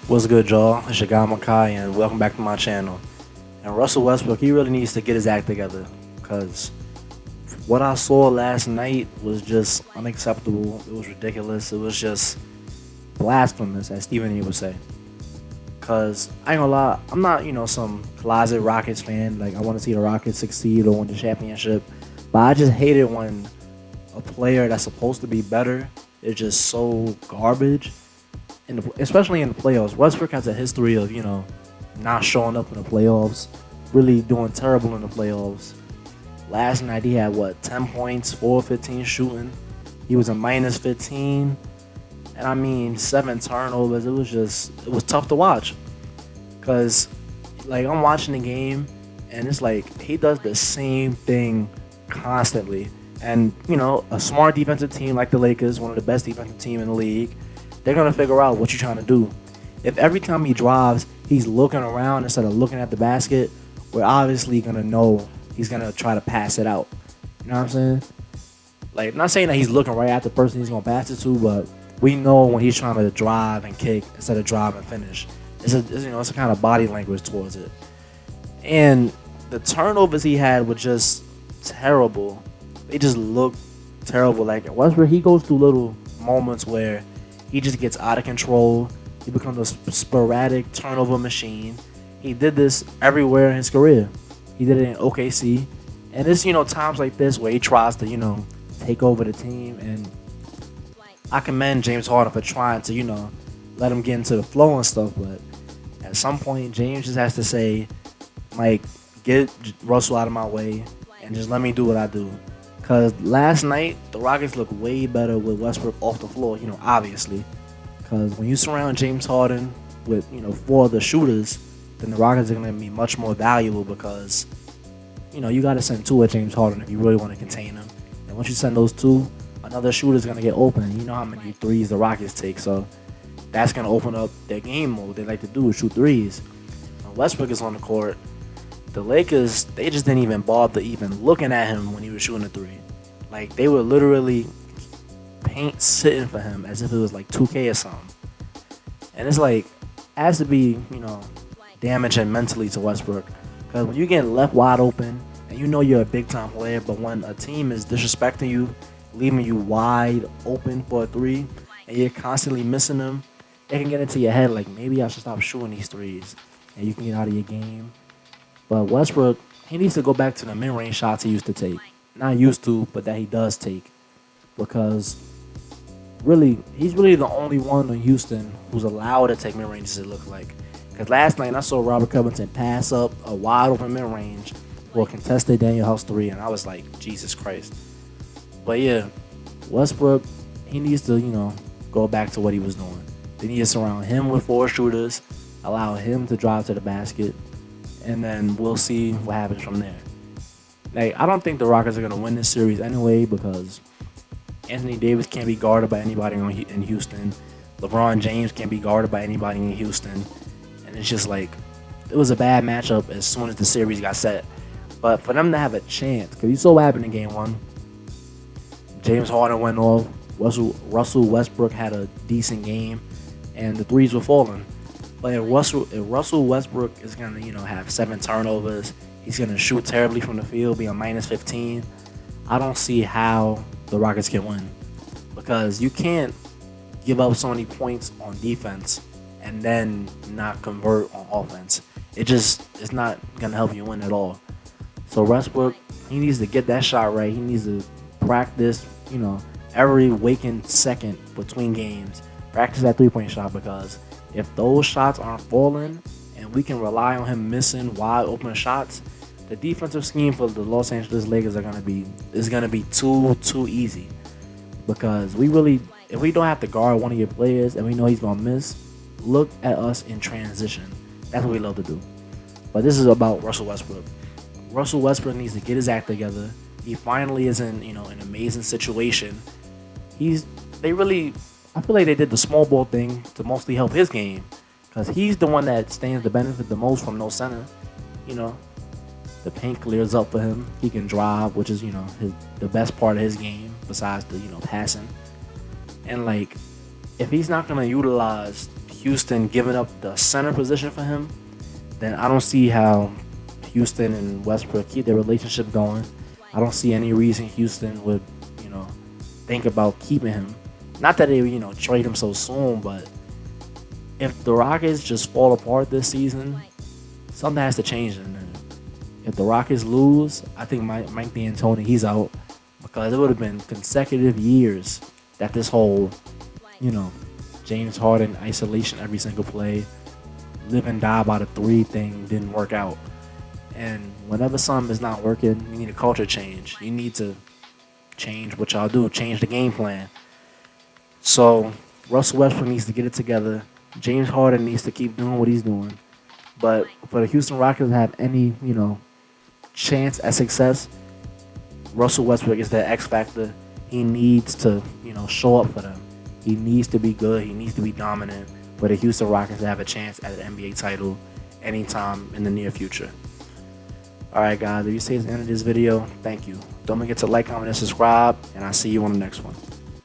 What's good, y'all? It's your guy Makai, and welcome back to my channel. And Russell Westbrook, he really needs to get his act together, because what I saw last night was just unacceptable. It was ridiculous. It was just blasphemous, as Stephen A would say. Because I ain't gonna lie, I'm not, some closet Rockets fan. Like, I want to see the Rockets succeed or win the championship. But I just hate it when a player that's supposed to be better is just so garbage. Especially in the playoffs. Westbrook has a history of, not showing up in the playoffs, really doing terrible in the playoffs. Last night he had 10 points, 4 of 15 shooting. He was a minus 15. And I mean 7 turnovers. It was tough to watch. Cause like I'm watching the game and it's like he does the same thing constantly. And a smart defensive team like the Lakers, one of the best defensive team in the league, they're going to figure out what you're trying to do. If every time he drives, he's looking around instead of looking at the basket, we're obviously going to know he's going to try to pass it out. You know what I'm saying? Like, I'm not saying that he's looking right at the person he's going to pass it to, but we know when he's trying to drive and kick instead of drive and finish. It's a kind of body language towards it. And the turnovers he had were just terrible. They just look terrible. Like, Westbrook, he goes through little moments where he just gets out of control. He becomes a sporadic turnover machine. He did this everywhere in his career. He did it in OKC. And it's, times like this where he tries to, take over the team. And I commend James Harden for trying to, let him get into the flow and stuff. But at some point, James just has to say, like, get Russell out of my way and just let me do what I do. Because last night, the Rockets looked way better with Westbrook off the floor, obviously. Because when you surround James Harden with, 4 other shooters, then the Rockets are going to be much more valuable because, you got to send 2 at James Harden if you really want to contain him. And once you send those 2, another shooter's going to get open. You know how many threes the Rockets take, so that's going to open up their game mode. They like to do is shoot threes. When Westbrook is on the court, the Lakers, they just didn't even bother even looking at him when he was shooting a 3. Like, they were literally paint sitting for him as if it was like 2K or something. And it's like, has to be, damaging mentally to Westbrook. Because when you get left wide open, and you're a big-time player, but when a team is disrespecting you, leaving you wide open for a 3, and you're constantly missing them, it can get into your head like, maybe I should stop shooting these 3s, and you can get out of your game. But Westbrook, he needs to go back to the mid-range shots he used to take. Not used to, but that he does take. Because really, he's really the only one in Houston who's allowed to take mid-ranges, it looked like. Because last night I saw Robert Covington pass up a wide open mid-range for a contested Daniel House 3, and I was like, Jesus Christ. But yeah, Westbrook, he needs to, go back to what he was doing. They need to surround him with 4 shooters, allow him to drive to the basket, and then we'll see what happens from there. Like, I don't think the Rockets are going to win this series anyway because Anthony Davis can't be guarded by anybody in Houston. LeBron James can't be guarded by anybody in Houston. And it's just like, it was a bad matchup as soon as the series got set. But for them to have a chance, because you saw what happened in Game 1. James Harden went off. Russell Westbrook had a decent game. And the threes were falling. But if Russell Westbrook is going to, have 7 turnovers, he's going to shoot terribly from the field, be a minus 15, I don't see how the Rockets can win. Because you can't give up so many points on defense and then not convert on offense. It's not going to help you win at all. So Westbrook, he needs to get that shot right. He needs to practice, every waking second between games. Practice that 3-point shot, because if those shots aren't falling and we can rely on him missing wide open shots, the defensive scheme for the Los Angeles Lakers is gonna be too easy. Because if we don't have to guard one of your players and we know he's gonna miss, look at us in transition. That's what we love to do. But this is about Russell Westbrook. Russell Westbrook needs to get his act together. He finally is in an amazing situation. I feel like they did the small ball thing to mostly help his game, because he's the one that stands to benefit the most from no center. The paint clears up for him. He can drive, which is the best part of his game besides the passing. And like, if he's not gonna utilize Houston giving up the center position for him, then I don't see how Houston and Westbrook keep their relationship going. I don't see any reason Houston would, think about keeping him. Not that they, trade him so soon, but if the Rockets just fall apart this season, something has to change in there. If the Rockets lose, I think Mike D'Antoni, he's out, because it would have been consecutive years that this whole, James Harden isolation every single play, live and die by the three thing didn't work out. And whenever something is not working, you need a culture change. You need to change what y'all do, change the game plan. So Russell Westbrook needs to get it together. James Harden needs to keep doing what he's doing. But for the Houston Rockets to have any, chance at success, Russell Westbrook is the X factor. He needs to, show up for them. He needs to be good. He needs to be dominant for the Houston Rockets to have a chance at an NBA title anytime in the near future. Alright guys, if you see the end of this video, thank you. Don't forget to like, comment, and subscribe, and I'll see you on the next one.